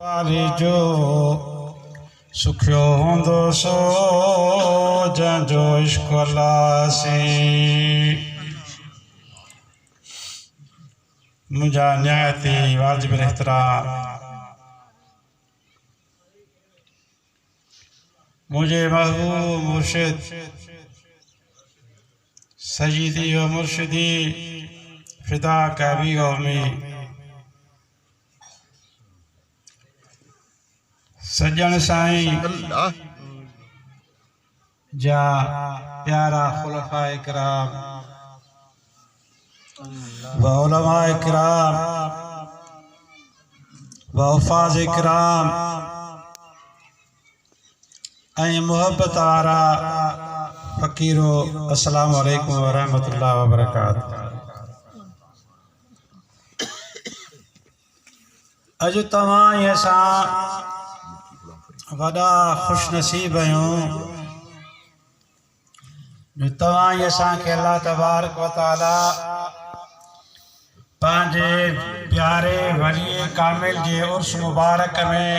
वारी जो सुखियो होंदो सो जंहिंजो इश्क अलासी। मुंहिंजा निहायती वाजिब एहतराम मुझे महबूब मुर्शिद सजीदी व मुर्शिदी फिदा कभी कौमी सज्जन साईं जा प्यारा खुलफाए किराम व उलमाए किराम व उफाज़ किराम ऐं मोहब्बत वारा फ़कीरो अस्सलामु अलैकुम व रहमतुल्लाहि व बरकातहू। अॼु तव्हां ये सां वॾा खुशनसीब आहियूं जो तव्हां ये असांखे अल्लाह तबारक व तआला पंहिंजे प्यारे वली कामिल जे उर्स मुबारक में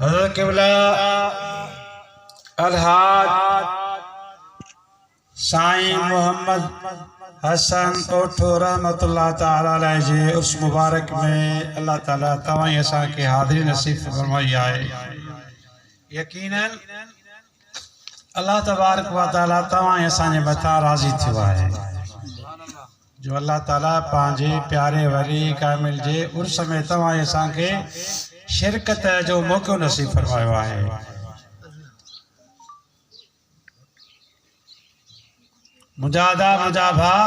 हज़रत क़िबला अलहाज साईं मोहम्मद हसन ओठो रहमतुल्लाह ताला अलैहि जे उर्स मुबारक में अल्लाह ताला तव्हां असांखे हाज़िरी नसीब फरमाई आहे। यकीनन अल्लाह तबारक व तआला तव्हां असांजे मथां राज़ी थियो आहे जो अल्लाह ताला पंहिंजे प्यारे वली कामिल जे उर्स में तव्हां असांखे शिरकत जो मौक़ो नसीब फरमायो आहे। मुजादा मुंहिंजा भाउ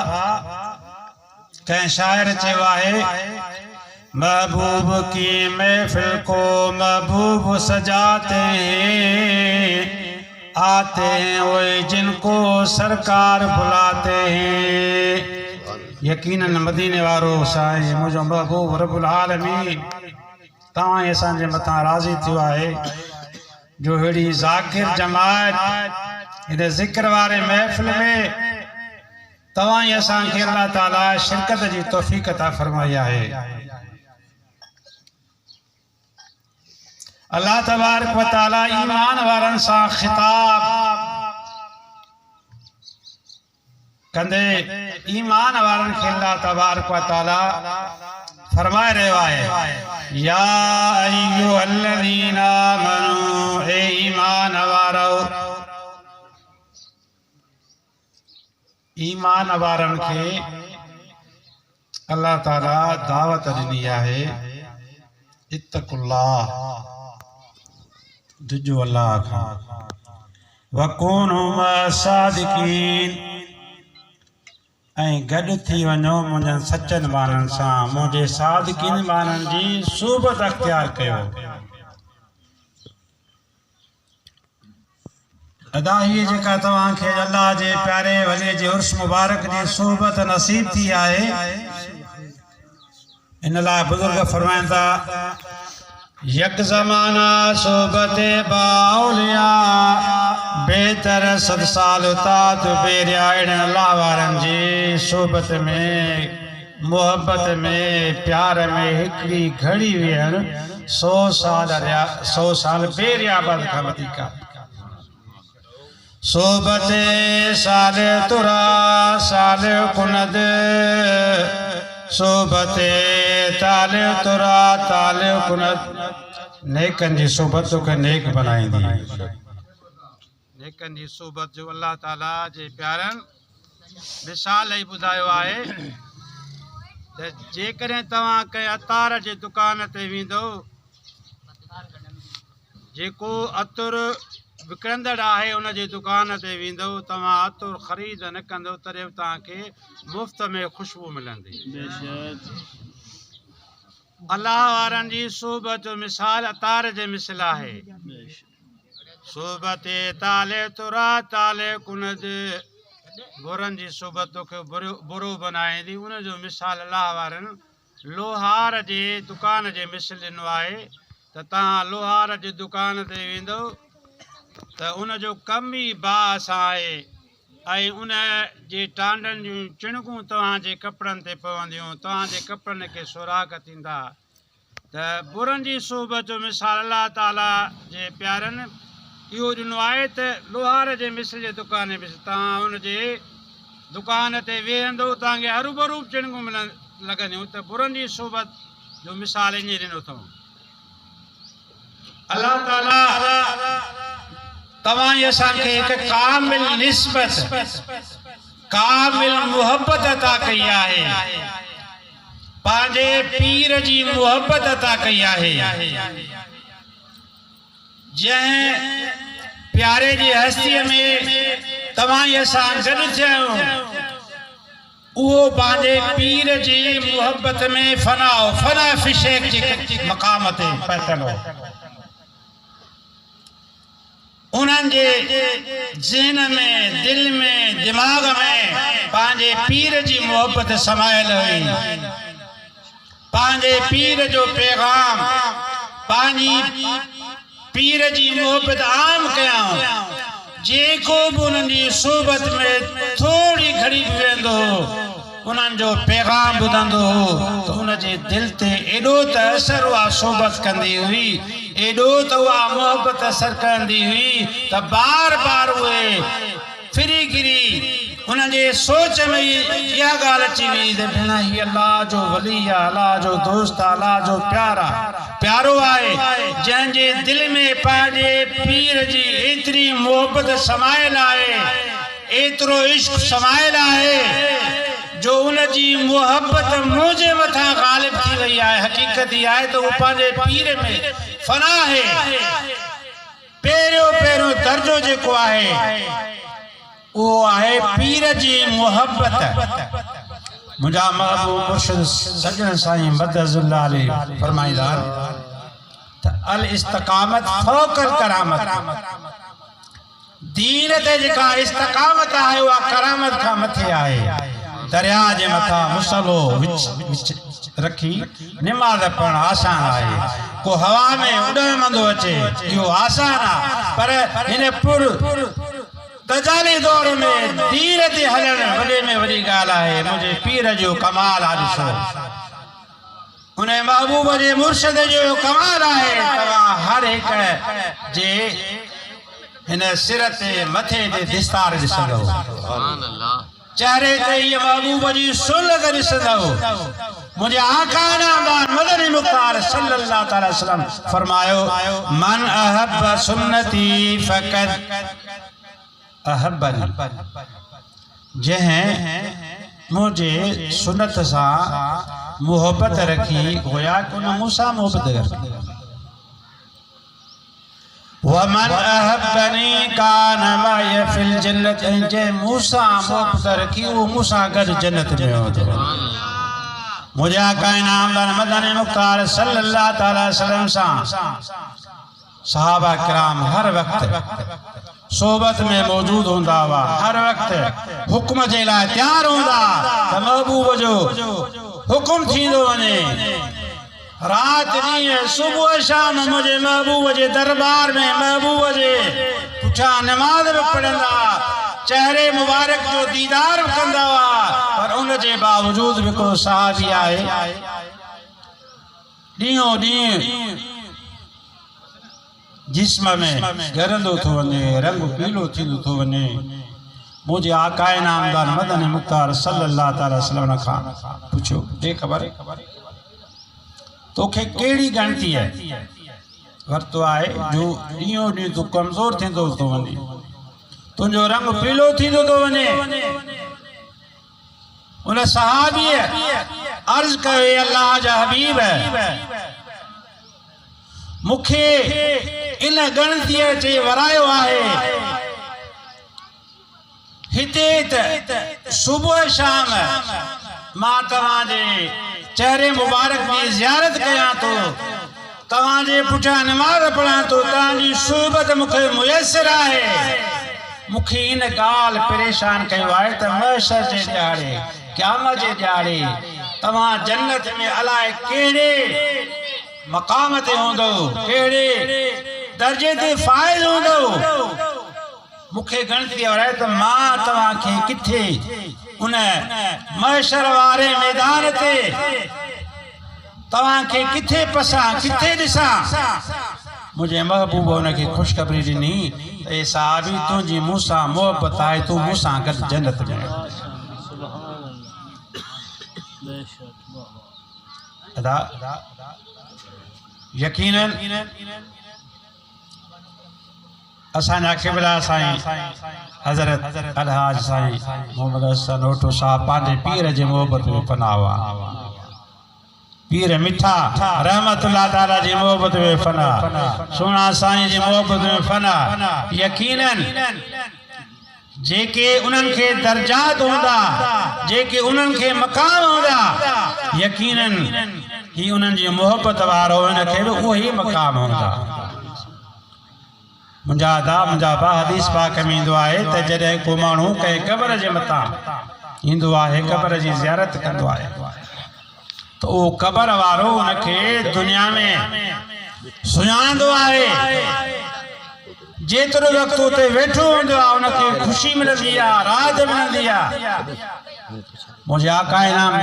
कंहिं शाइर चयो आहे महबूब की महफिल को महबूब सजाते हैं आते हैं वही जिनको सरकार बुलाते हैं। यकीनन मदीने वारो साईं मुंहिंजो महबूब रब्बुल आलमीन तव्हां असांजे मथां राज़ी थियो आहे जो अहिड़ी ज़ाकिर जमात हिन ज़िक्र वारे महफ़िल में तव्हां असांखे अल्लाह ताला शिरकत जी तौफ़ीक़ अता फरमाई आहे। अल्लाह तबारक व तआला ईमान वारनि सां ख़िताब कंदे ईमान वारनि खे अल्लाह तबारक व तआला फरमाए रहियो आहे या अय्युहल्लज़ीना आमनू ए ईमान वारो ईमान वारनि खे अल्लाह ताला दावत ॾिनी आहे इत्तक़ुल्लाह जुजो अल्लाह खां वकूनू मस्सादिकीन ऐं गॾु थी वञो मुंहिंजनि सचनि माननि सां मुंहिंजे सादिकीन माननि जी सूबत अख़्तियार कयो। अदा हीअ जेका तव्हांखे अल्लाह जे प्यारे वली जे उर्स मुबारक जी सूबत नसीब थी आहे इन लाइ बुज़ुर्ग फरमाइनि था यक ज़माना सोबत बाउलिया बेहतर सद साल उताद बेरिया अल्लाह वारनि जी सोबत में मोहब्बत में प्यार में हिकिड़ी घड़ी वेहण 100 साल बेरिया बद खां वधीक सोबत साल तुरा साल कुनद सोबत ताल तुरा ताल कुनद नेकन जी सोबत के नेक बनाईंदी नेकन जी सोबत जो अल्लाह ताला जे प्यारन मिसाल ही बुधायो आहे त जेकॾहिं तव्हां कंहिं अतार जे दुकान ते वेंदो जेको अतुर विकिणंदड़ आहे उन जे दुकान ते वेंदो तव्हां अतुर ख़रीद न कंदो तॾहिं बि तव्हांखे मुफ़्त में ख़ुशबू मिलंदी। अल्लाह वारनि जी सोबत जो मिसाल अतार जे मिसल आहे सोबत ताले तुरा ताले कुनद बुरनि जी सोबत तोखे बुरो बनाईंदी उन जो मिसाल अल्लाह वारनि लोहार जे दुकान जे मिसल ॾिनो आहे त तव्हां लोहार जी दुकान ते वेंदो त उन जो कम ई बास आहे ऐं उन जे टांडनि जूं चिणकूं तव्हांजे कपिड़नि ते पवंदियूं, तव्हांजे कपिड़नि खे सुराख थींदा। त बुरनि जी सोबत जो मिसाल अलाह ताला जे प्यारनि इहो ॾिनो आहे त लोहार जे मिस्र जे दुकान में तव्हां हुनजे दुकान ते वेहंदो तव्हांखे हरूभरू चिणकूं लॻंदियूं। त बुरनि जी सोबत जो मिसाल ईअं ॾिनो अथऊं। अलाह ताला तव्हां असांखे हिकु कामिल निस्बत, कामिल मुहबत अता कई आहे, पंहिंजे पीर जी मुहबत अता कई आहे। जंहिं प्यारे जी हस्तीअ में तव्हां असां गॾु थिया आहियूं, उहो पंहिंजे पीर जी मुहबत में फना फिशेक जे मक़ाम ते पहुतल हो। उन्हनि जे ज़हन में, दिल में, दिमाग़ में पंहिंजे पीर जी मुहबत समायल हुई। पंहिंजे पीर जो पैगाम, पंहिंजी पीर जी मुहबत आम कयां। जेको बि उन्हनि जी सोबत में थोरी घड़ी बि वेंदो हो, उन्हनि जो पैगाम ॿुधंदो हो त उनजे दिलि ते एॾो त असर उहा सोबत कंदी हुई, एॾो त उहा मुहबत असर कंदी हुई त बार बार उहे फिरी गिरी उनजे सोच में इहा ॻाल्हि अची वई त भेण हीअ अलाह जो वली आहे, अलाह जो दोस्त आहे, अलाह जो प्यारो आहे, जंहिंजे दिलि में पंहिंजे पीर जी एतिरी मुहबत समायल आहे, एतिरो इश्क समायल आहे जो उनजी मुहबत मुंहिंजे मथां ग़ालिब थी वई आहे। हक़ीक़त इहा आहे त उहो पंहिंजे पीर में फना आहे। पहिरियों दर्जो जेको आहे उहो आहे पीर जी मुहबत। मुंहिंजा महबूब मुर्शिद सजन साईं मदहुल्लाह अलैह फरमाईंदा त अल इस्तिक़ामत फ़ौक़ल करामत। दीन ते जेका इस्तिक़ामत आहे उहा करामत खां मथे आहे। दरिया जे मथां मुसलो विच रखी निमाज़ पढ़णु आसान आहे। को हवा में उॾमंदो अचे इहो आसान आहे, पर हिन पुर दजाली दौर में दीन ते हलणु वॾे में वॾी ॻाल्हि आहे। मुंहिंजे पीर जो कमाल आहे, ॾिसो उन महबूब जे मुर्शिद जो कमाल आहे। तव्हां हर हिक जे हिन सिर ते मथे ते दिस्तार ॾिसंदो, चेहरे ते इहा महबूब जी सुन्नत ॾिसंदो। मुंहिंजे आका नामदार मदनी मुख्तार सल्लल्लाहु अलैहि वसल्लम फरमायो, मन अहब सुन्नती फ़क़द अहब्बनी। जंहिं मुंहिंजे सुन्नत सां मुहबत रखी गोया कि उन मूंसां मुहबत रखी। वमन अहब्बनी कान माय फिल जन्नत। जंहिं मूंसां मुहबत रखी उहो मूंसां गॾु जन्नत में हूंदो। मुंहिंजे आका नामदार मदनी मुख्तार सल्लल्लाहु अलैहि वसल्लम सां सहाबा किराम हर वक़्तु सोबत में मौजूद होंदा हुआ, हर वक़्तु हुक्म जे लाइ तयार होंदा त महबूब जो हुक्म थींदो वञे। रात ॾींहुं सुबुह शाम मुंहिंजे महबूब जे दरबार में महबूब जे पुठियां नमाज़ बि पढ़ंदा, चेहरे मुबारक जो दीदार बि कंदा हुआ। पर उन जे बावजूद बि हिकिड़ो सहाबी आहे ॾींहों ॾींहुं जिस्म में ॻरंदो थो वञे, रंग पीलो थींदो थो वञे। मुंहिंजे आका नामदार मदनी मुख्तार सल्लल्लाहु अलैहि वसल्लम खां पुछियो, दे ख़बर तोखे कहिड़ी गणती आहे वरितो आहे जो ॾींहों ॾींहुं तूं कमज़ोर थींदो थो वञे, तुंहिंजो रंग पीलो थींदो थो वञे। उन सहाबीअ अर्ज़ कयो, अल्लाह जा हबीब मूंखे इन गणतीअ जे वरायो आहे। हिते त सुबुह शाम मां तव्हांजे चेहरे मुबारक जी ज़ियारत कयां थो, तव्हांजे पुठियां नमाज़ पढ़ां थो, तव्हांजी सोबत मूंखे मुयसर आहे। मूंखे इन ॻाल्हि परेशान कयो आहे त महशर जे ॾियारे, क़यामत जे ॾियारे तव्हां जन्नत में अलाए कहिड़े मक़ाम ते हूंदो, कहिड़े दर्जे ते फ़ाइज़ हूंदो। मुखे गणती और है तो मां तवा के किथे उन महशर वारे मैदान ते तवा के किथे पसा किथे दिसा मुझे महबूब उनके खुशखबरी ॾिनी ए साहबी तुझी मूसा मोहब्बत आहे तू मूसा गद जन्नत में अदा यकीनन असांजा क़िबला साईं हज़रत अलहाज साईं मोहम्मद हसन ओटो साहब पंहिंजे पीर जे मोहब्बत में फना हुआ पीर मिठा रहमतुल्लाह ताला जी मोहब्बत में फना सोना साईं जी मोहब्बत में फना यकीनन जेके उन्हनि खे दर्जात हूंदा जेके उन्हनि खे मकाम हूंदा यकीनन ही उन्हनि जी मोहब्बत वारो हिनखे बि उहो ई मकाम हूंदा मुंहिंजा दा मुंहिंजा भा हदीस पाक में ईंदो आहे त जॾहिं को माण्हू कंहिं क़बर जे मथां ईंदो आहे क़बर जी ज़ियारत कंदो आहे तो वो कबर वारो उनके दुनिया में सुञाणंदो आहे जेतिरो वक़्तु उते वेठो हूंदो आहे उनखे ख़ुशी मिलंदी आहे राहत मिलंदी आहे मुंहिंजे आका इनाम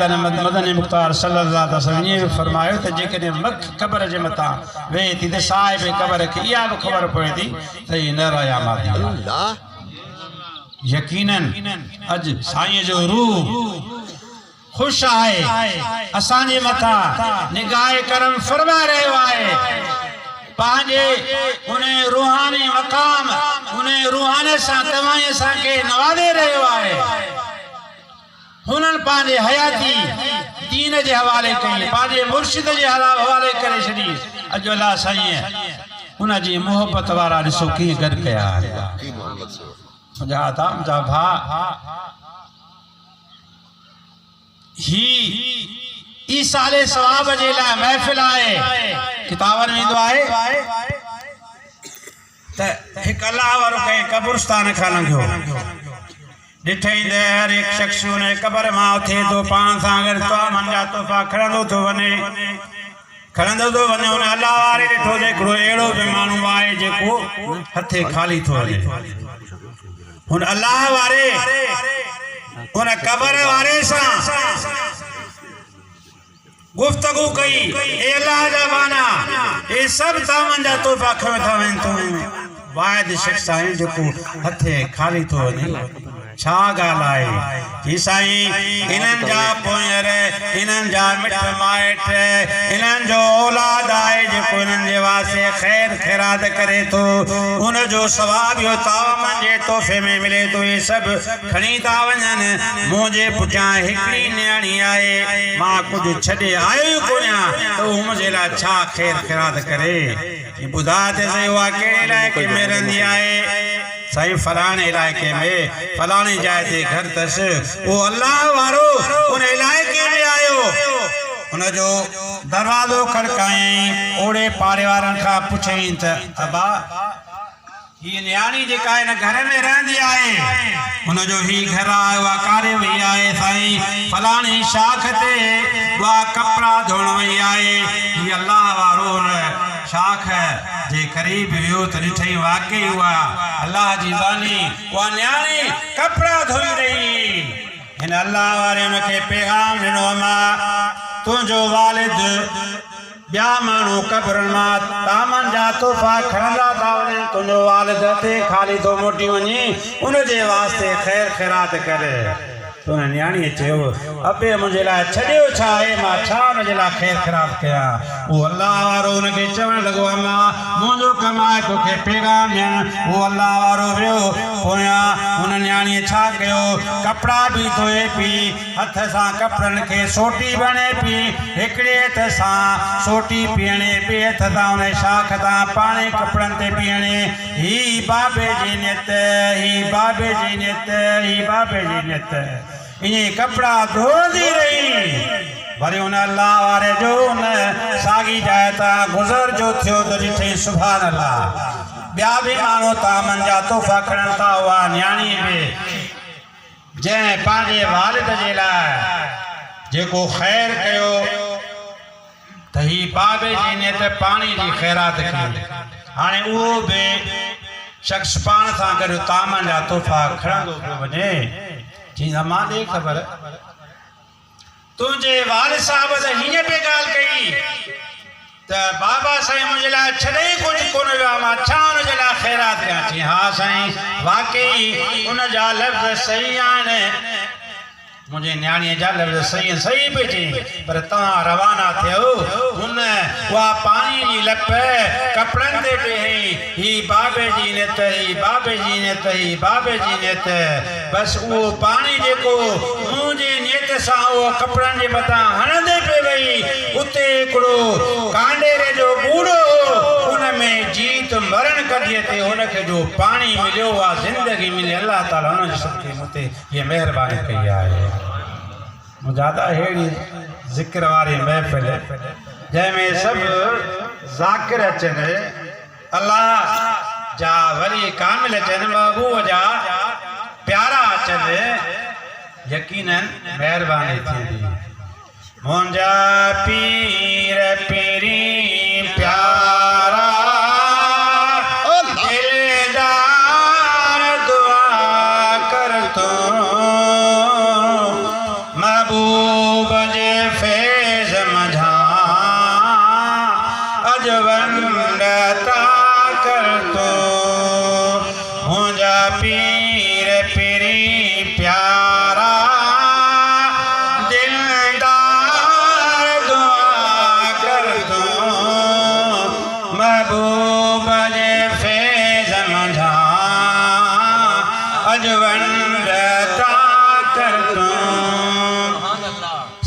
मदनी मुख़्तार सल्लल्लाहु अलैहि वसल्लम इहे फरमायो त जेकॾहिं मख क़बर जे मथां वेही थी त साहिब क़बर खे इहा बि ख़बर पए थी त हीअ न रहिया मादी यकीनन अॼु साईं जो रूह खुश आहे असांजे मथां निगाहे करम फरमा रहियो आहे पंहिंजे उन रूहानी मक़ाम उन रूहानी सां तव्हां असांखे नवाज़े रहियो आहे हुननि पंहिंजे हयाती दीन जे हवाले कई पंहिंजे मुर्शिद जे हवाले करे छॾी अॼु अलाह साईं हुनजी मोहबत वारा ॾिसो कीअं गॾु कया मुंहिंजा था मुंहिंजा भाउ ही ई साले सवाब जे लाइ महफ़िल आहे किताबनि में ईंदो आहे त हिकु अलाह वारो कंहिं कब्रिस्तान खां लंघियो ॾिठई त हर हिकु शख़्स उन क़बर मां उथे थो पाण सां अगरि तव्हां जा तोहफ़ा खणंदो थो वञे उन अलाह वारे ॾिठो त हिकिड़ो अहिड़ो बि माण्हू आहे जेको हथे खाली थो वञे हुन अलाह वारे उन क़बर वारे सां गुफ्तगू कई ए अल्लाह जा बाना ए सब तव्हां जा तोहफ़ा खयो था वञनि तूं वाहिद शख़्स आहे जेको हथे खाली थो वञे छा ॻाल्हि आहे ही साईं इन्हनि जा पोयर इन्हनि जा मिट माइट इन्हनि जो औलाद आहे जेको इन्हनि जे वास्ते ख़ैर ख़ैरात करे थो उनजो सवाब इहो तव्हां जे तोहफ़े में मिले थो इहे सभु खणी था वञनि मुंहिंजे पुठियां हिकिड़ी नियाणी आहे मां कुझु छॾे आयो ई कोन आहियां त उहो मुंहिंजे लाइ छा ख़ैर ख़ैरात करे ॿुधा त सही उहा कहिड़े इलाइक़े में रहंदी आहे साईं फलाणे इलाइक़े में फलाणी जाइ ते घर अथसि उहो अलाह वारो उन इलाइक़े में आयो उनजो दरवाज़ो खड़कायईं ओड़े पाड़े वारनि खां पुछईं त अबा हीअ नियाणी जेका हिन घर में रहंदी आहे हुनजो ही घर आहे उहा कारे वई आहे साईं फलाणी शाख ते उहा कपिड़ा धोइण वई आहे हीअ अलाह वारो हुन शाख जे क़रीब वियो त ॾिठई वाकई उहा अलाह जी बानी उहा नियाणी कपिड़ा धोई रही हिन अलाह वारे हुनखे पैगाम ॾिनो मां तुंहिंजो वालिद ॿिया माण्हू क़बरुनि मां तामनि जा तोहफ़ा खणंदा था वञनि तुंहिंजो वालिद हथे खाली थो मोटी वञे उनजे वास्ते ख़ैर ख़ैरात करे त हुन नियाणीअ चयो अबे मुंहिंजे लाइ छॾियो छा आहे मां छा हुनजे लाइ ख़ैर ख़ैरात कयां उहो अलाह वारो हुनखे चवणु लॻो आहे मां मुंहिंजो कमु आहे तोखे पैगाम ॾियणु उहो अलाह वारो वियो पोयां हुन नियाणीअ छा कयो कपिड़ा बि धोए पई हथ सां कपिड़नि खे सोटी बणे पई हिकिड़े हथ सां सोटी पीअणे ॿिए हथ सां हुन शाख तां पाणे कपिड़नि ते पीअणे ही बाबे जी नियत ही बाबे जी नियत ही बाबे जी नियत ईअं कपिड़ा धोईंदी रही वरी हुन अलाह वारे जो हुन साॻी जाइ तां गुज़र जो थियो त ॾिठई सुभान अल्लाह ॿिया बि माण्हू तामनि जा तोहफ़ा खणनि था उहा नियाणी बि जंहिं पंहिंजे वालिद जे लाइ जेको ख़ैर कयो त ही बाबे जी नियत पाणी जी ख़ैरात कई हाणे उहो बि शख्स पान सां गॾु तामन जा तोहफ़ा खणंदो पियो वञे चईंदा मां ॾे ख़बर तुंहिंजे वालिद साहब त हीअं पे ॻाल्हि कई त बाबा साईं मुंहिंजे लाइ छॾे कुझु कोन वियो आहे मां छा हुनजे लाइ ख़ैरात कयां चई हा साईं वाकई उन जा लफ़्ज़ सही आहिनि मुझे न्याणीअ जा लफ़्ज़ सही पे चई पर तव्हां रवाना थियो हुन उहा पाणी जी लप कपिड़नि ते पे ही बाबे जी नेत ही बाबे जी नेत ही बाबे जी नेत बस उहो पाणी जेको मुंहिंजे नियत सां उहो कपिड़नि जे मथां हणंदे पे वई उते हिकिड़ो कांडेरे जो बूढ़ो उन में जीत मरण कढीअ ते हुनखे जो पाणी मिलियो आहे ज़िंदगी मिली अल्लाह ताला हुनजे सदके मथे हीअ महिरबानी कई आहे मुजादा अहिड़ी ज़िक्र वारी महफ़िल जंहिंमें सभु ज़ाकिर अचनि अल्लाह जा वरी कामिल अचनि महबूब जा प्यारा अचनि यकीनन महिरबानी थींदी मुंहिंजा पीर पीरी प्यारा दिलदार दुआ कर तो महबूब जे फैज़ मझा अजवंडता कर तो मुंहिंजा पीर पीरी प्यारा महबूब जे फैज़ मझा अजवंडता कर तूं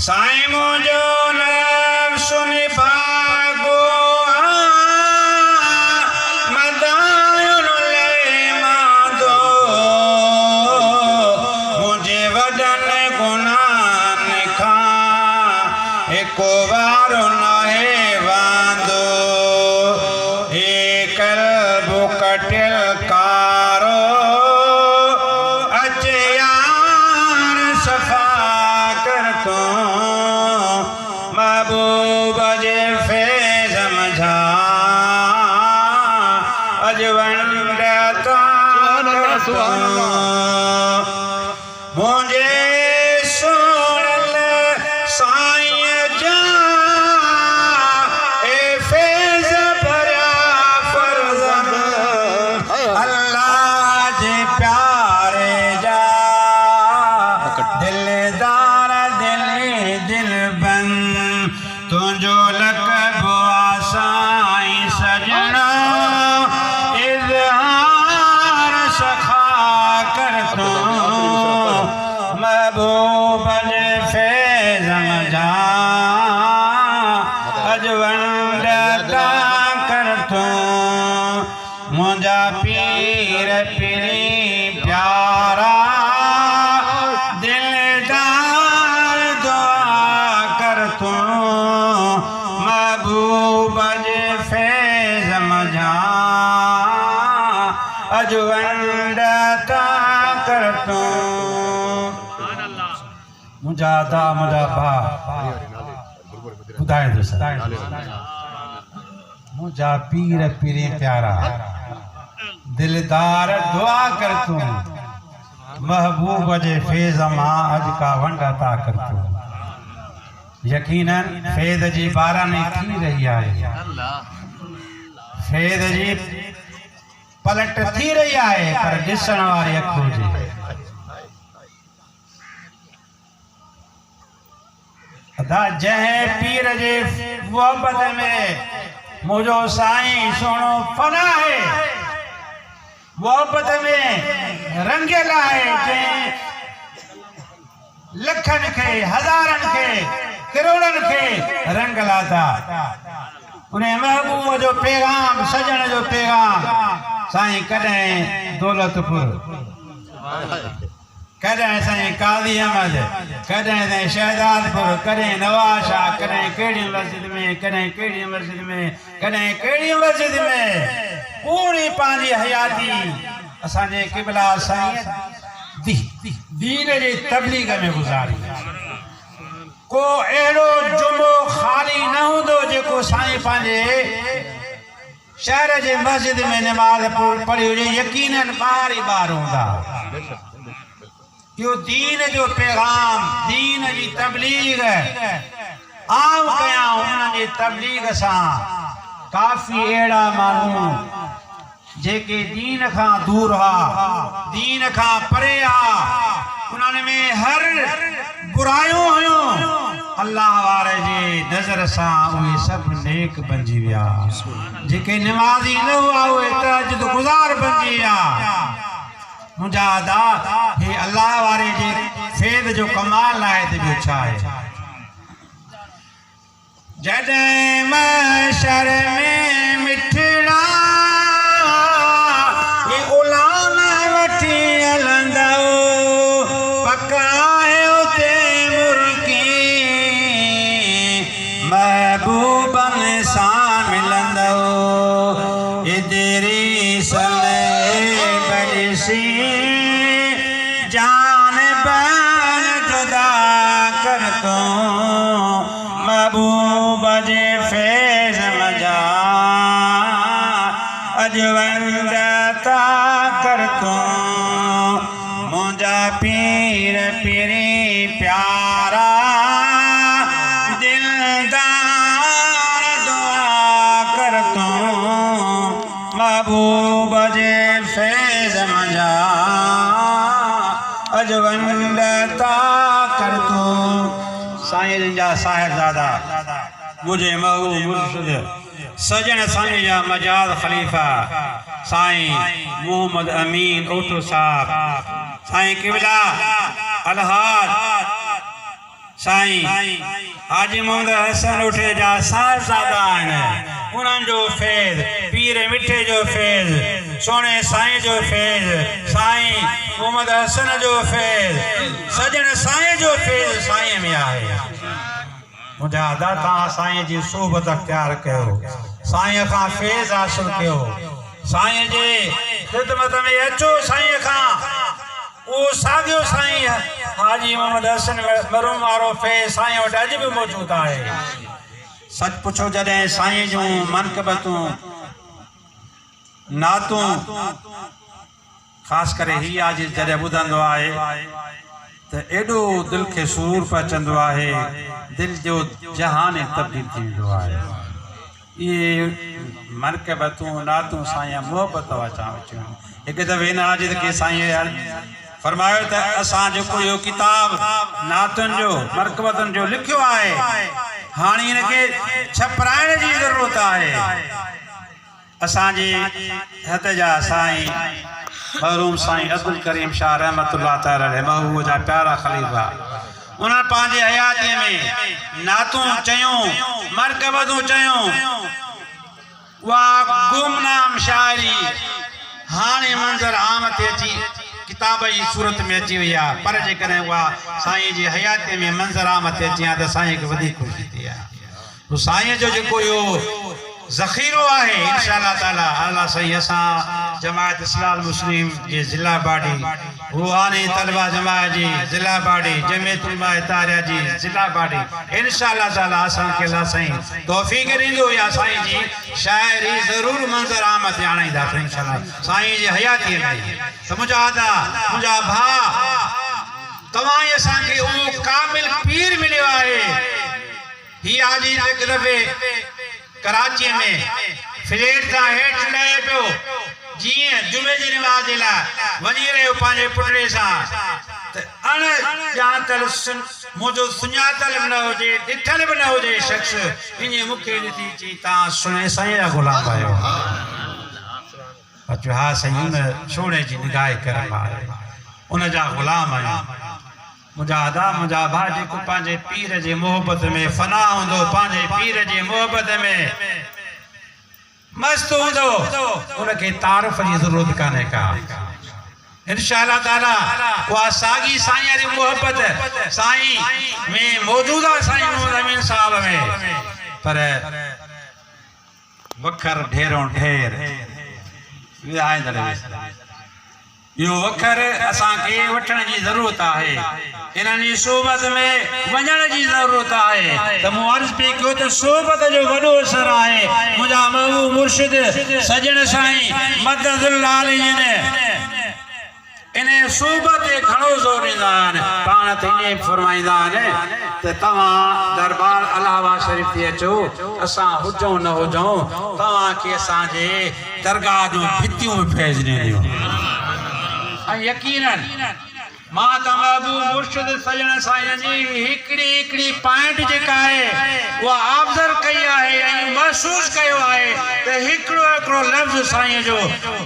साईं मुंहिंजो नफ़्स निभागो मदायुन लेमादो मुंहिंजे वॾनि गुनाहनि खां हिकु वारो नाहे वांदो कटिल कारो अचे यार सफ़ा कर तो महबूब जे फैज़ मझा अजवंडता कर तो मुंहिंजे सुणल साईं जा ए फैज़ भरिया अल्लाह जे प्यारे जा दिलदार दिल बन तुंहिंजो लक़ब साईं सजना इज़हार सखा कर तो महबूब जे फैज़ मझा अजवंडता कर तो मुंहिंजा पीर पीरी प्यारा दिलदार दुआ कर तूं महबूब जे फैज़ मझा अजवंडता कर तूं मुंहिंजा दा मुंहिंजा भाउ ॿुधाए थो मुंहिंजा पीर पीरी प्यारा दिलदार दुआ कर तूं महबूब जे फैज़ मां अॼु का वंडता कर तूं यकीनन फैज़ जी बारानी थी रही आहे फैज़ जी पलट थी रही आहे पर ॾिसण वारी अख हुजे जंहिं पीर जे मोहब्बत में मुझो साईं सोनो फना है मोहब्बत में रंगियल आहे जंहिं लखनि खे हज़ारनि खे करोड़नि खे रंग लाथा उन महबूब जो पैगाम सजण जो पैगाम साईं कॾहिं दौलतपुर कॾहिं साईं काज़ी अहमद कॾहिं साईं शहदादपुर कॾहिं नवाज़ कॾहिं कहिड़ी मस्जिद में कॾहिं कहिड़ी मस्जिद में कॾहिं कहिड़ी मस्जिद में पूरी पंहिंजी हयाती असांजे क़िबला साईं दीन जी तबलीग में गुज़ारी को अहिड़ो जुमो ख़ाली न हूंदो जेको साईं पंहिंजे शहर जे मस्जिद में नमाज पढ़ी हुजे यकीनन ॿार ई ॿार हूंदा। यो दीन जो पैगाम दीन जी तबलीग आम कया उन जी तबलीग सां काफ़ी अहिड़ा माण्हू जेके दीन खां दूर हा दीन खां परे हा उन्हनि में हर बुरायूं हुयूं अल्लाह वारे जी नज़र सां उहे सभु नेक बणिजी विया। जेके नमाज़ी न हुआ उहे तहज्जुद गुज़ार बणिजी विया। मुंहिंजा अदा हे अल्लाह वारे जे फैज़ जो कमाल आहे त ॿियो छा आहे। जॾहिं महशर में मिठड़ा ये ग़ुलाम वठी हलंदो पकाए उते मुर्गी महबूबनि सां मिलंदो इदरी बरसी जान बन जुदा कर तो महबूब जे फैज़ मजा अजवंदता कर तो मुंजा पीर पीरी प्यारा दिलदार दुआ कर तो महबूब जे फैज़ मजा अजवंदता कर तो। साईं जा साहिबजादा मुझे महबूब मुर्शिद सजन साईं जा मजाद खलीफा साईं मोहम्मद अमीन ओटो साहब साईं किबला अलहाज साईं हाजी मोहम्मद हसन उठे जा साहिबजादा आहिनि उन्हनि जो फैज़ पीर मिठे जो फैज़ सोने साईं जो फैज़ साईं मोहम्मद हसन जो फैज़ सजन साईं जो फैज़ साईं में आहे। मुंहिंजा अदा तव्हां साईं जी सोबत अख्तियार कयो साईं खां फैज़ हासिल कयो साईं जे ख़िदमत में अचो साईं खां उहो साॻियो साईं हाजी मोहम्मद हसन मरूम वारो फैज़ साईं वटि अॼु बि मौजूदु आहे। सच पुछो जॾहिं साईं जूं मनक़बतूं नातूं ख़ासि करे हीअ आज जॾहिं ॿुधंदो आहे त एॾो दिलि खे सुरूर पहुचंदो आहे दिलि जो जहान तब्दील थी वेंदो आहे। इहे मनक़बतूं नातूं साईं मोहबत वाचां अचूं। हिकु दफ़े हिन आजिद खे साईं फरमायो त असां जेको इहो किताब नातुनि जो मनक़बतुनि जो लिखियो आहे हाणे हिनखे छपराइण जी ज़रूरत आहे। असांजे हथ जा साईं महरूम साईं अब्दुल करीम शाह रहमतुल्लाह तआला अलैह महबूब जा प्यारा खलीफ़ा उन्हनि पंहिंजे हयातीअ में नातूं चयूं मनक़बतूं चयूं उहा गुमनाम शाइरी हाणे मंज़र आम ते अची किताब जी सूरत में अची वई आहे पर जेकॾहिं उहा साईं जी हयातीअ में मंज़र आम ते अची आहे त साईं खे वधीक ख़ुशी थी आहे। साईं जो जेको इहो ज़ख़ीरो आहे इंशाअल्लाह ताला अल्लाह सही असां जमायत इस्लाम मुस्लिम जे ज़िला बाडी रूहानी तलबा जमायत जी ज़िला बाडी जमीयत उलमा इतारिया जी ज़िला बाडी इंशाअल्लाह ताला असांखे अल्लाह साईं तौफ़ीक़ ॾींदो या साईं जी शाइरी ज़रूरु मंज़र आम ते आणींदासीं इंशाअल्लाह साईं जी हयातीअ में। त मुंहिंजा अदा मुंहिंजा भाउ तव्हां असांखे उहो कामिल पीर मिलियो आहे। हीअ आज हिकु दफ़े कराची में फ्लेट सां हेठि लहे पियो जीअं जुमे जी नमाज़ जे लाइ वञी रहियो पंहिंजे पुटड़े सां त अण ॼातल मुंहिंजो सुञातल बि न हुजे ॾिठल बि न हुजे शख़्स ईअं मूंखे ॾिठी चई तव्हां सुणे साईं जा ग़ुलाम आहियो। अचो हा साईं उन सोणे जी निगाह करम आहे उन जा ग़ुलाम आहियूं। मुंहिंजा अदा मुंहिंजा भाउ जेको पंहिंजे पीर जे मोहबत में फना हूंदो पंहिंजे पीर जे मोहबत में मस्त हूंदो उनखे तारीफ़ जी ज़रूरत कान्हे का। इंशाअल्लाह ताला उहा साॻी साईं वारी मोहबत साईं में मौजूदा साईं मोहम्मद अमीन साहब में पर वखर ढेरों ढेर विहाईंदड़ यो वखर असां खे वठण जी ज़रूरत आहे इन्हनि जी सोबत में वञण जी ज़रूरत आहे त मूं अर्ज़ पई कयो त सोबत जो वॾो असर आहे मुंहिंजा महबूब मुर्शिद सजण साईं मददुल्लाह अलैहि इन सोबत ते घणो ज़ोर ॾींदा आहिनि पाण त ईअं फरमाईंदा आहिनि त तव्हां दरबार अलावा शरीफ़ ते अचो असां हुजूं न हुजूं तव्हांखे असांजे दरगाह जूं भितियूं बि फैज़ ॾींदियूं ऐं यकीनन मां त महबूब मुर्शिद सजण साईं जी हिकिड़ी पॉइंट जेका आहे उहा ऑब्ज़र्व कई आहे ऐं महसूस कयो आहे त हिकिड़ो लफ़्ज़ साईं जो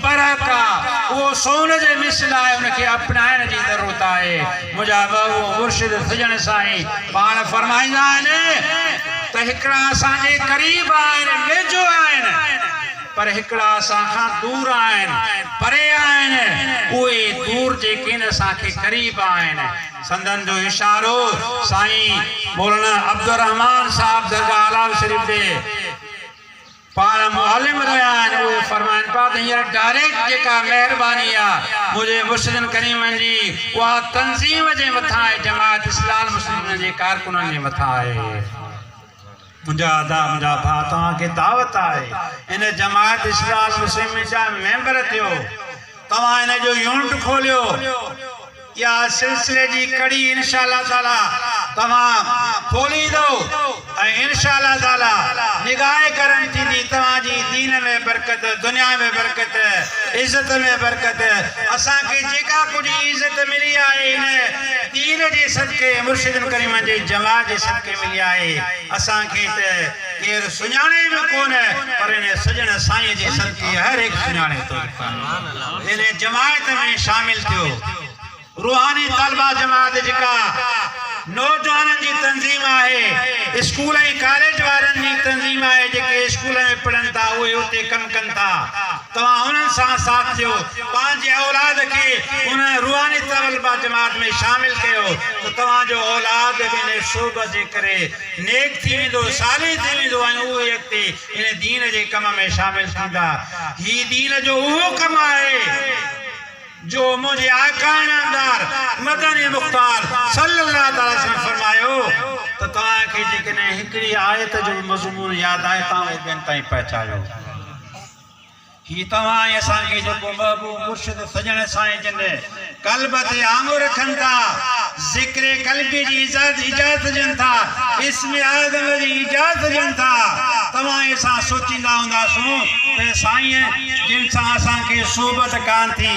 बरक आहे उहो सोन जे मिसल आहे उनखे अपनाइण जी ज़रूरत आहे मुंहिंजा महबूब मुर्शिद सजण साईं पाण फरमाईंदा आहिनि त हिकिड़ा असांजे क़रीब आहिनि वेझो आहिनि पर हिकिड़ा असां खां दूर आहिनि परे आहिनि उहे दूर जेके न असांखे क़रीब आहिनि संदन जो इशारो साईं मौलाना अब्दुर्रहमान साहब दरगाह अलावा शरीफ़ ते पाण मुअल्लिम रहिया आहिनि उहे फरमाइनि पिया त हींअर डायरेक्ट जेका महिरबानी आहे मुंहिंजे मुर्शिदनि करीमनि जी उहा तंज़ीम जे मथां आहे जमात इस्लाम मुस्लिमनि जे कारकुननि जे मथां आहे मुंहिंजा अदा मुंहिंजा भाउ तव्हांखे दावत आहे इन जमात इस्लाम मुस्लिम जा मेंबर थियो तव्हां इन जो यूनिट खोलियो या सिलसिले जी कड़ी इंशाअल्लाह ताला तव्हां खोलींदो ऐं इंशाअल्लाह ताला निगाह करम थींदी तव्हांजी दीन में बरकत दुनिया में बरकत इज़त में बरकत असांखे जेका कुझु इज़त मिली आहे इन दीन जे सदके मुर्शिदनि करीमनि जे जमात जे सदके मिली आहे असांखे त केरु सुञाणे बि कोन पर इन सजण साईं जे सदके हर हिकु सुञाणे थो इन जमात में शामिल थियो रूहानी तलबा जमात जेका नौजवाननि जी तंज़ीम आहे स्कूल ऐं कॉलेज वारनि जी तंज़ीम आहे जेके स्कूल में पढ़नि था उहे उते कमु कनि था तव्हां उन्हनि सां साथ ॾियो पंहिंजे औलाद खे उन रूहानी तलबा जमात में शामिल कयो त तव्हांजो औलाद बि इन सोबत जे करे नेक थी वेंदो साली थी वेंदो ऐं उहे अॻिते इन दीन जे कम में शामिल थींदा हीउ दीन जो उहो कमु आहे जो मुझे आका नामदार मदनी मुख्तार सल्लल्लाहु अलैहि वसल्लम फरमायो तो तव्हांखे जेकॾहिं हिकिड़ी आयत जो मज़मून यादि आहे तव्हां ॿियनि ताईं पहुचायो ही तव्हां ऐं असांखे जेको महबूब मुर्शिद सजण साईं जिन कल्ब ते आङुर रखनि था ज़िक्र कल्बी जी इजाज़त ॾियनि था इस्म आज़म जी इजाज़त ॾियनि था तव्हां असां सोचींदा हूंदासूं त साईं जिन सां असांखे सोबत कान थी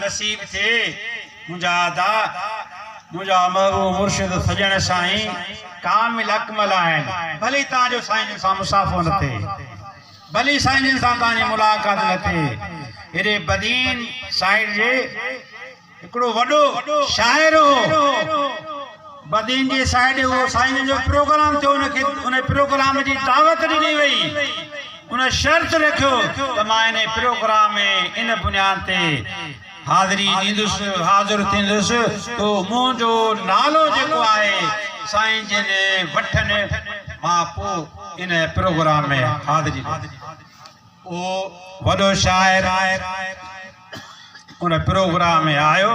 नसीब थे मुंहिंजा अदा मुंहिंजा महबूब मुर्शिद सजण साईं कामिल अकमल आहिनि भली तव्हांजो साईं सां मुसाफ़ो न थिए भली साईं जिन सां तव्हांजी मुलाक़ात न थिए हेॾे बदीन साइड जे हिकिड़ो वॾो शाइर हो बदीन जी साइड उहो साईं जो प्रोग्राम थियो उनखे उन प्रोग्राम जी दावत ॾिनी वई उन शर्त रखियो त मां इन प्रोग्राम में इन बुनियाद ते हाज़िरी ॾींदुसि हाज़िर थींदुसि तो मुंहिंजो नालो जेको आहे साईं जिन वठनि मां पोइ इन प्रोग्राम में हाज़िरी उहो वॾो शाइर उन प्रोग्राम में आयो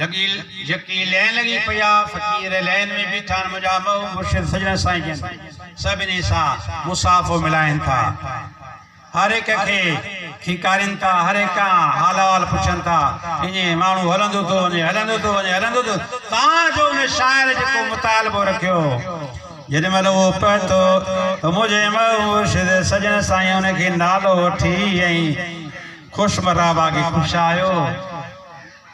लगी यकी लैन लगी पिया फ़कीर लैन में बीठा मुंहिंजा महबूब मुर्शिद सजण साईं जन सभिनी सां मुसाफ़ो मिलाइनि था हर एक खे खिकारिनि था हर एक खां हाल अहवाल पुछनि था ईअं माण्हू हलंदो थो वञे हलंदो थो वञे हलंदो थो तव्हांजो उन शाइर जेको मुतालबो रखियो जेॾी महिल उहो पहुतो त मुंहिंजे मुर्शिद सजण साईं उनखे नालो वठी ऐं ख़ुशि मराबा खे ख़ुशायो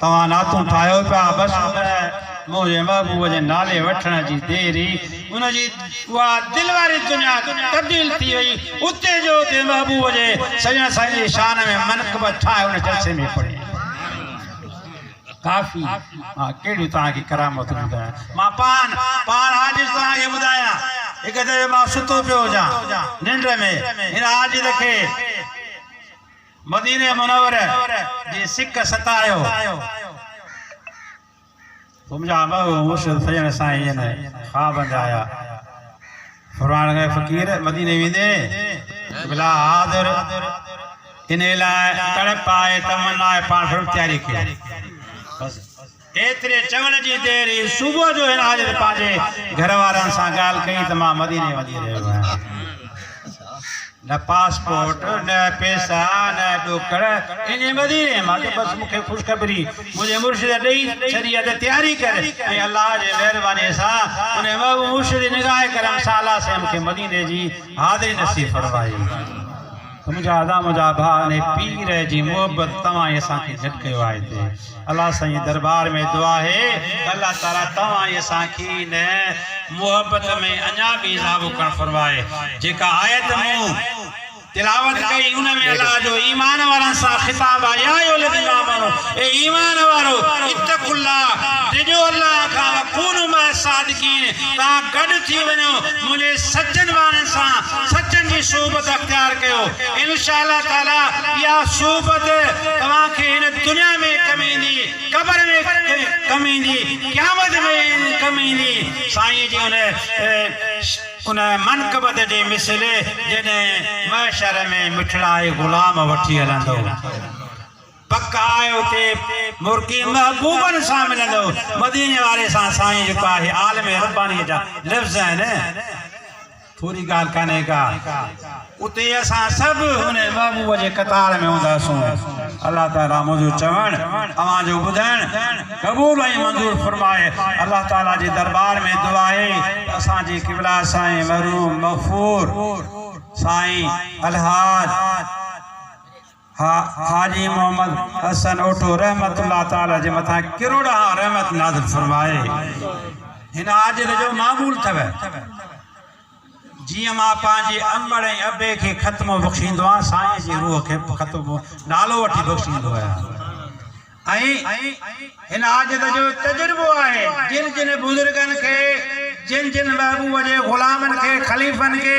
तव्हां नातूं ठाहियो पिया बसि मुंहिंजे महबूब जे नाले वठण जी देरी उनजी उहा दिलि वारी दुनिया तब्दील थी वई उते जो उते महबूब जे सजण साईं जी शान में मनक़ब ठाहे उन जलसे में पढ़ी काफ़ी मां कहिड़ियूं तव्हांखे करामतूं ॿुधायां मां पाण हाजिर तव्हांखे ॿुधायां हिकु दफ़े मां सुतो पियो हुजां निंड में हिन हाजिर खे मदीने मुनव्वर जी सिक सतायो मुंहिंजा महबूब मुर्शिद सजण साईं ने ख्वाब में आया फरमाइण लॻा फ़कीर मदीने वेंदे बिला हाज़िर इन लाइ तड़प आहे तमन्ना आहे पाण फिल्म तयारी कयो बस एतिरे चवण जी देरि सुबुह जो हिन हाज़िर पंहिंजे घर वारनि सां ॻाल्हि कई त मां मदीने वञी रहियो आहियां न पासपोर्ट न पैसा न ॾोकड़ इन मदीने मां त बसि मूंखे ख़ुशख़बरी मुंहिंजे मुर्शिद ॾेई छॾी आहे त तयारी कर ऐं अलाह जे महिरबानी सां उन मुर्शिद निगाह करम सां अलाह साईं मूंखे मदीने जी हाज़िरी नसीब फरमाई मुझा आदा मुझा भा ने पीर जी मोहब्बत तवा असांखे झटकियो आहे हिते अल्लाह साईं दरबार में दुआ है अल्लाह ताला तवा असांखे न मोहब्बत में अञा भी इज़ाफ़ो करण फरमाए जेका आयत मूं तिलावत कई उन में अल्लाह जो ईमान वारन सा खिताब आया यो लदीना आमनो ए ईमान वारो इत्तकुल्लाह जो अल्लाह का वकून मा सादिकीन ता गड थी वनो मुझे सज्जन वारन सा सज्जन जी सोबत अख्तियार कयो इंशाअल्लाह ताला या सोबत तवा के इन दुनिया में कमींदी कब्र में कमींदी क़यामत में कमींदी साईं जी उन मनकबत जे मिसले जने महशर में मिठड़ाए गुलाम वठी हलंदो पक्का आयो ते मुर्की महबूबन सां मिलंदो मदीने वाले सां साईं जेको आहे आलम रब्बानी जा लफ़्ज़ आहिनि थोरी ॻाल्हि कान्हे का उते असां सभु हुन महबूब जे कतार में हूंदासूं अल्लाह ताला मुंहिंजो चवण अवां जो ॿुधण क़बूल ऐं मंज़ूर फरमाए अल्लाह ताला जे दरबार में दुआ आहे असांजे क़िबला साईं मरहूम मग़फ़ूर साईं अलहाज हाजी मोहम्मद हसन ओठो रहमतुल्लाह ताला जे मथां किरोड़ा रहमत नाज़िल फरमाए हिन आजिर जो मामूल अथव जी मां पंहिंजे अंबड़ ऐं अबे खे ख़त्मो बख़्शींदो आहियां साईं जी रूह खे ख़त्मो नालो वठी बख़्शींदो आहियां ऐं हिन आजिर जो तजुर्बो आहे जिन जिन बुज़ुर्गनि खे जिन जिन महबूब जे ग़ुलामनि खे ख़लीफ़नि खे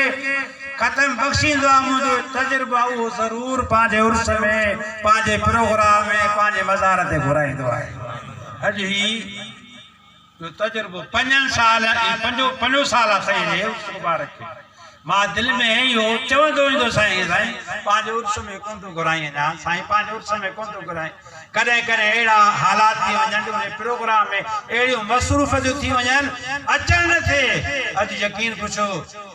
ख़त्म बख़्शींदो आहे मुंहिंजो तजुर्बो उहो ज़रूर पंहिंजे उर्स में पंहिंजे प्रोग्राम में पंहिंजे मज़ार ते घुराईंदो आहे अॼु ही जो तजुर्बो 5 साल पंजो साल आहे उर्स मुबारक खे मां दिलि में इहो चवंदो ईंदो साईं पंहिंजे उर्स में कोन थो घुराई अञा साईं पंहिंजे उर्स में कोन थो घुराई कॾहिं कॾहिं अहिड़ा हालात थी वञनि उन प्रोग्राम में अहिड़ियूं मसरूफ़ियूं थी वञनि अचण न थिए अॼु यकीन पुछो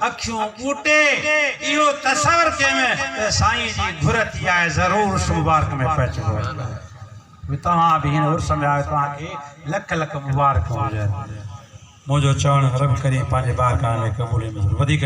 अखियूं ॿूटे इहो तसवर कयमि त साईं जी घुर थी आहे ज़रूरु उर्स मुबारक में पहुचंदो तव्हां बि हिन उर्स में आयो तव्हांखे लख लख मुबारक हुजनि मुंहिंजो चवणु रब करे पंहिंजे बारगाह में क़बूल वधीक